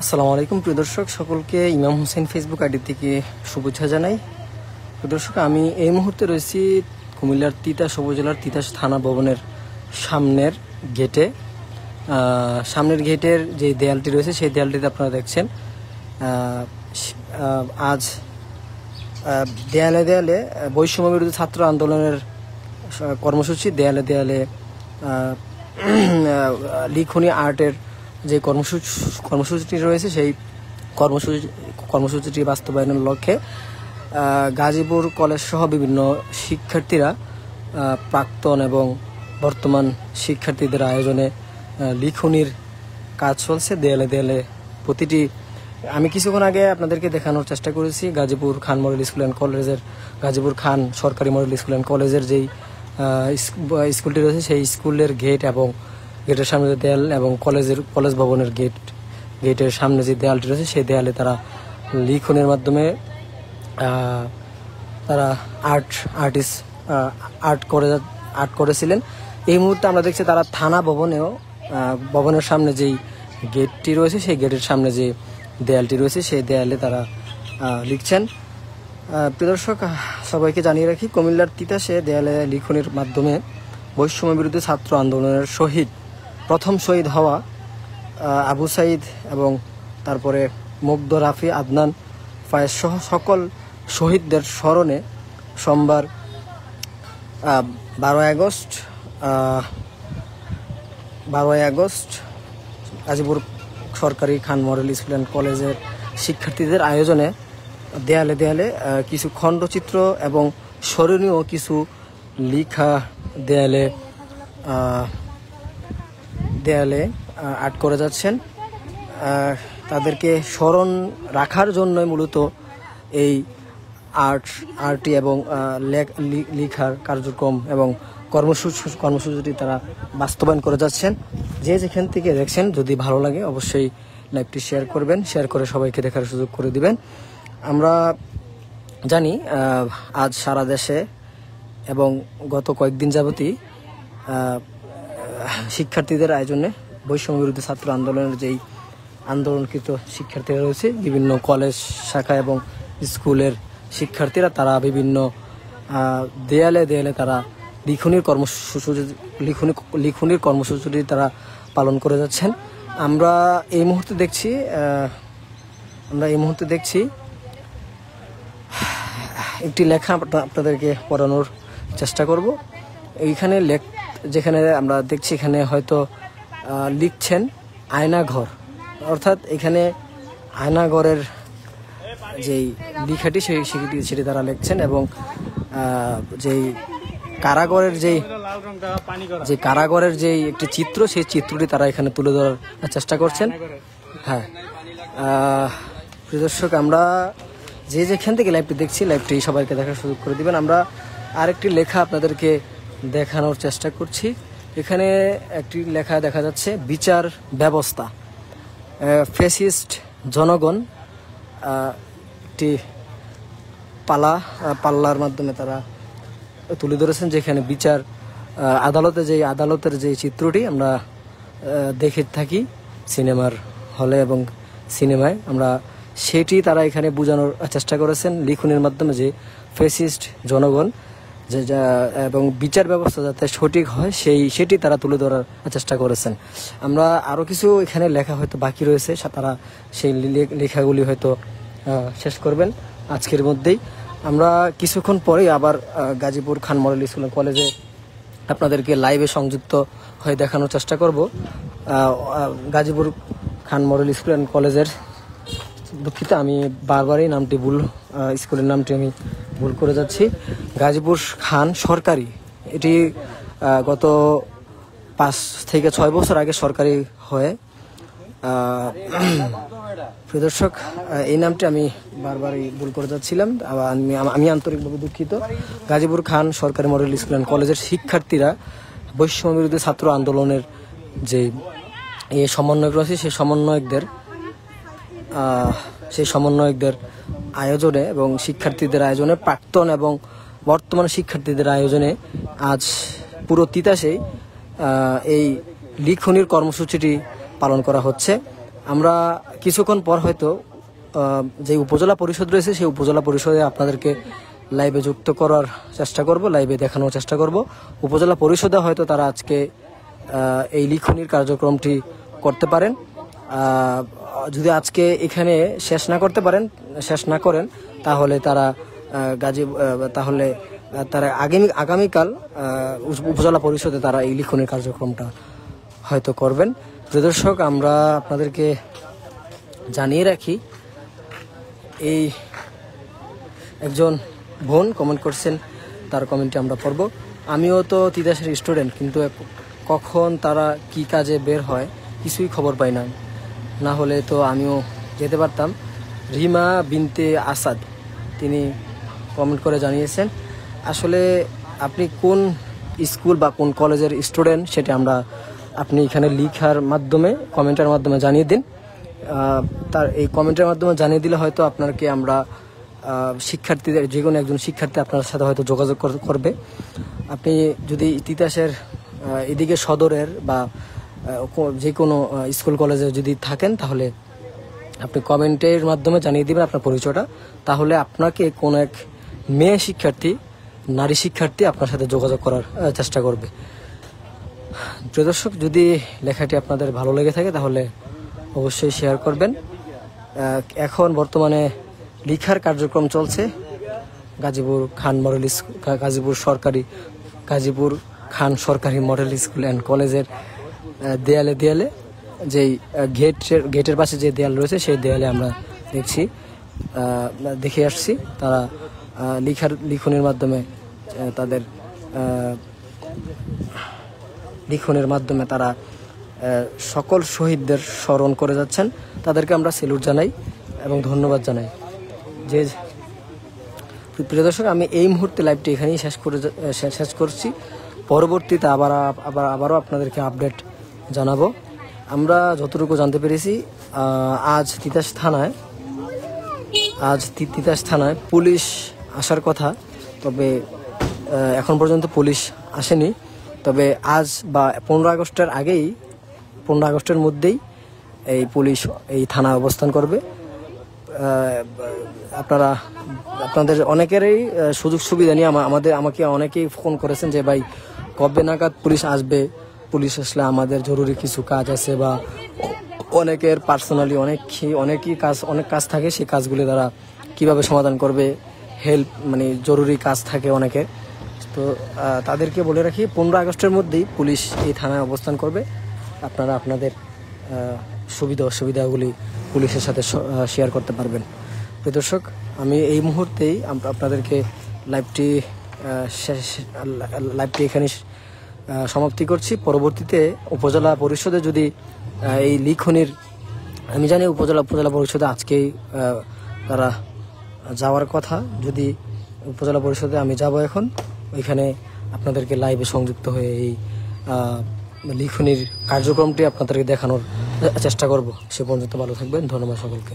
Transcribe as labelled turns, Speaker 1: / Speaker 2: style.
Speaker 1: আসসালামু আলাইকুম প্রিয় দর্শক, সকলকে ইমাম হোসেন ফেসবুক আইডি থেকে শুভেচ্ছা জানাই। প্রিয় দর্শক, আমি এই মুহূর্তে রয়েছি কুমিল্লার তিতাস উপজেলার তিতাস থানা ভবনের সামনের গেটে। সামনের গেটের যে দেয়ালটি রয়েছে সেই দেয়ালটিতে আপনারা দেখছেন আজ দেয়ালে দেয়ালে বৈষম্য বিরোধী ছাত্র আন্দোলনের কর্মসূচি, দেয়ালে দেয়ালে লিখনি আর্টের যে কর্মসূচিটি রয়েছে সেই কর্মসূচিটি বাস্তবায়নের লক্ষ্যে গাজীপুর কলেজ সহ বিভিন্ন শিক্ষার্থীরা, প্রাক্তন এবং বর্তমান শিক্ষার্থীদের আয়োজনে লিখনির কাজ চলছে দেয়ালে দেয়ালে। প্রতিটি আমি কিছুক্ষণ আগে আপনাদেরকে দেখানোর চেষ্টা করেছি গাজীপুর খান মডেল স্কুল অ্যান্ড কলেজের, গাজীপুর খান সরকারি মডেল স্কুল অ্যান্ড কলেজের যেই স্কুলটি রয়েছে সেই স্কুলের গেট এবং গেটের সামনে যে দেয়াল এবং কলেজ ভবনের গেটের সামনে যে দেয়ালটি রয়েছে সেই দেয়ালে তারা লিখনের মাধ্যমে তারা আর্ট করেছিলেন। এই মুহূর্তে আমরা দেখছি তারা থানা ভবনের সামনে যেই গেটটি রয়েছে সেই গেটের সামনে যে দেয়ালটি রয়েছে সেই দেয়ালে তারা লিখছেন। প্রিয় দর্শক, সবাইকে জানিয়ে রাখি, কুমিল্লার তিতাসে দেয়ালে লিখনের মাধ্যমে বৈষম্য বিরোধী ছাত্র আন্দোলনের প্রথম শহীদ হওয়া আবু সাইদ এবং তারপরে মুগ্ধ, রাফি, আদনান, ফায়েজ সহ সকল শহীদদের স্মরণে সোমবার 12 আগস্ট গাজীপুর সরকারি খান মডেল স্কুল অ্যান্ড কলেজের শিক্ষার্থীদের আয়োজনে দেয়ালে দেয়ালে কিছু খণ্ডচিত্র এবং স্মরণীয় কিছু লিখা দেয়ালে আর্ট করে যাচ্ছেন। তাদেরকে স্মরণ রাখার জন্যই মূলত এই আর্টটি এবং লিখার কার্যক্রম এবং কর্মসূচিটি তারা বাস্তবায়ন করে যাচ্ছেন। যে যেখান থেকে দেখছেন, যদি ভালো লাগে অবশ্যই লাইভটি শেয়ার করবেন, শেয়ার করে সবাইকে দেখার সুযোগ করে দিবেন। আমরা জানি আজ সারা দেশে এবং গত কয়েকদিন যাবতই শিক্ষার্থীদের আয়োজনে বৈষম্য বিরোধী ছাত্র আন্দোলনের যেই আন্দোলনকৃত শিক্ষার্থীরা রয়েছে, বিভিন্ন কলেজ শাখা এবং স্কুলের শিক্ষার্থীরা, তারা বিভিন্ন দেয়ালে দেয়ালে তারা লিখনির কর্মসূচিটি তারা পালন করে যাচ্ছেন। আমরা এই মুহূর্তে দেখছি একটি লেখা আপনাদেরকে পড়ানোর চেষ্টা করব। এইখানে যেখানে আমরা দেখছি এখানে হয়তো লিখছেন আয়নাঘর, অর্থাৎ এখানে আয়নাঘরের যেই লেখাটি সেটি তারা লিখছেন এবং যেই কারাগারের যেই একটি চিত্র, সেই চিত্রটি তারা এখানে তুলে ধরার চেষ্টা করছেন। হ্যাঁ প্রিয় দর্শক, আমরা যে যেখান থেকে লাইভটি দেখছি, লাইভটি সবাইকে দেখার সুযোগ করে দিবেন। আমরা আরেকটি লেখা আপনাদেরকে দেখানোর চেষ্টা করছি। এখানে একটি লেখা দেখা যাচ্ছে, বিচার ব্যবস্থা, ফ্যাসিস্ট জনগণ, একটি পাল্লার মাধ্যমে তারা তুলে ধরেছেন, যেখানে বিচার আদালতের যে চিত্রটি আমরা দেখে থাকি সিনেমার হলে এবং সিনেমায়, আমরা সেটি তারা এখানে বোঝানোর চেষ্টা করেছেন লিখনের মাধ্যমে, যে ফ্যাসিস্ট জনগণ এবং বিচার ব্যবস্থা যাতে সঠিক হয় সেটি তারা তুলে ধরার চেষ্টা করেছেন। আমরা আরও কিছু এখানে লেখা হয়তো বাকি রয়েছে, তারা সেই লেখাগুলি হয়তো শেষ করবেন আজকের মধ্যেই। আমরা কিছুক্ষণ পরেই আবার গাজীপুর খান মডেল স্কুল কলেজে আপনাদেরকে লাইভে সংযুক্ত হয়ে দেখানোর চেষ্টা করব। গাজীপুর খান মডেল স্কুল অ্যান্ড কলেজের, দুঃখিত আমি বারবারই স্কুলের নামটি আমি ভুল করে যাচ্ছি, গাজীপুর খান সরকারি, এটি গত 5 থেকে 6 বছর আগে সরকারি হয়ে, প্রিয় দর্শক এই নামটি আমি বারবারই ভুল করে যাচ্ছিলাম, আমি আন্তরিকভাবে দুঃখিত। গাজীপুর খান সরকারি মডেল স্কুল অ্যান্ড কলেজের শিক্ষার্থীরা বৈষম্য বিরোধী ছাত্র আন্দোলনের যে সমন্বয়ক রয়েছে সেই সমন্বয়কদের আয়োজনে এবং শিক্ষার্থীদের আয়োজনে, প্রাক্তন এবং বর্তমান শিক্ষার্থীদের আয়োজনে আজ পুরো তিতাসেই এই লিখনির কর্মসূচিটি পালন করা হচ্ছে। আমরা কিছুক্ষণ পর হয়তো যে উপজেলা পরিষদ রয়েছে সেই উপজেলা পরিষদে আপনাদেরকে লাইভে যুক্ত করার চেষ্টা করব, লাইভে দেখানোর চেষ্টা করব। উপজেলা পরিষদে হয়তো তারা আজকে এই লিখনির কার্যক্রমটি করতে পারেন। যদি আজকে এখানে শেষ না করেন তাহলে তারা আগামীকাল উপজেলা পরিষদে তারা এই লিখনির কার্যক্রমটা হয়তো করবেন। প্রিয় দর্শক, আমরা আপনাদেরকে জানিয়ে রাখি, এই একজন বোন কমেন্ট করছেন, তার কমেন্টে আমরা পড়ব। আমিও তো তিতাসের স্টুডেন্ট, কিন্তু কখন তারা কি কাজে বের হয় কিছুই খবর পাই না, না হলে তো আমিও যেতে পারতাম। রিমা বিনতে আসাদ তিনি কমেন্ট করে জানিয়েছেন। আসলে আপনি কোন স্কুল বা কোন কলেজের স্টুডেন্ট সেটা আপনি এখানে লিখার মাধ্যমে, কমেন্টের মাধ্যমে জানিয়ে দিন। তার এই কমেন্টের মাধ্যমে জানিয়ে দিলে হয়তো আপনাকে আমরা শিক্ষার্থীদের, যে কোনো একজন শিক্ষার্থী আপনার সাথে হয়তো যোগাযোগ করবে। আপনি যদি তিতাসের এদিকে সদরের বা যে কোনো স্কুল কলেজে যদি থাকেন, তাহলে আপনি কমেন্টের মাধ্যমে জানিয়ে দিবেন আপনার পরিচয়টা। তাহলে আপনাকে কোন এক মেয়ে শিক্ষার্থী, নারী শিক্ষার্থী আপনার সাথে যোগাযোগ করার চেষ্টা করবে। প্রিয় দর্শক, যদি লেখাটি আপনাদের ভালো লেগে থাকে তাহলে অবশ্যই শেয়ার করবেন। এখন বর্তমানে লিখার কার্যক্রম চলছে গাজীপুর খান সরকারি মডেল স্কুল অ্যান্ড কলেজের দেয়ালে যেই গেটের পাশে যে দেয়াল রয়েছে সেই দেয়ালে আমরা দেখে আসছি। তারা লিখনের মাধ্যমে তারা সকল শহীদদের স্মরণ করে যাচ্ছেন। তাদেরকে আমরা স্যালুট জানাই এবং ধন্যবাদ জানাই। প্রিয় দর্শক, আমি এই মুহূর্তে লাইভটি এখানেই শেষ করছি। পরবর্তীতে আবারও আপনাদেরকে আপডেট জানাবো। আমরা যতটুকু জানতে পেরেছি, আজ তিতাস থানায় পুলিশ আসার কথা, তবে এখন পর্যন্ত পুলিশ আসেনি। তবে আজ বা 15 আগস্টের মধ্যেই এই পুলিশ এই থানায় অবস্থান করবে। আপনাদের অনেকেরই সুযোগ সুবিধা নিয়ে আমাকে অনেকেই ফোন করেছেন যে ভাই কবে নাগাদ পুলিশ আসবে, পুলিশ আসলে আমাদের জরুরি কিছু কাজ আছে, বা অনেকের পার্সোনালি অনেক কাজ থাকে, সেই কাজগুলি তারা কিভাবে সমাধান করবে, জরুরি কাজ থাকে অনেকের। তো তাদেরকে বলে রাখি, 15 আগস্টের মধ্যেই পুলিশ এই থানায় অবস্থান করবে। আপনারা আপনাদের সুবিধা অসুবিধাগুলি পুলিশের সাথে শেয়ার করতে পারবেন। প্রিয় দর্শক, আমি এই মুহূর্তেই আপনাদেরকে লাইভটি এখানে সমাপ্তি করছি। পরবর্তীতে উপজেলা পরিষদে যদি এই লিখনির, আমি জানি উপজেলা পরিষদে আজকেই তারা যাওয়ার কথা। যদি উপজেলা পরিষদে আমি যাব এখন, ওইখানে আপনাদেরকে লাইভে সংযুক্ত হয়ে এই লিখনির কার্যক্রমটি আপনাদেরকে দেখানোর চেষ্টা করব। সে পর্যন্ত ভালো থাকবেন। ধন্যবাদ সকলকে।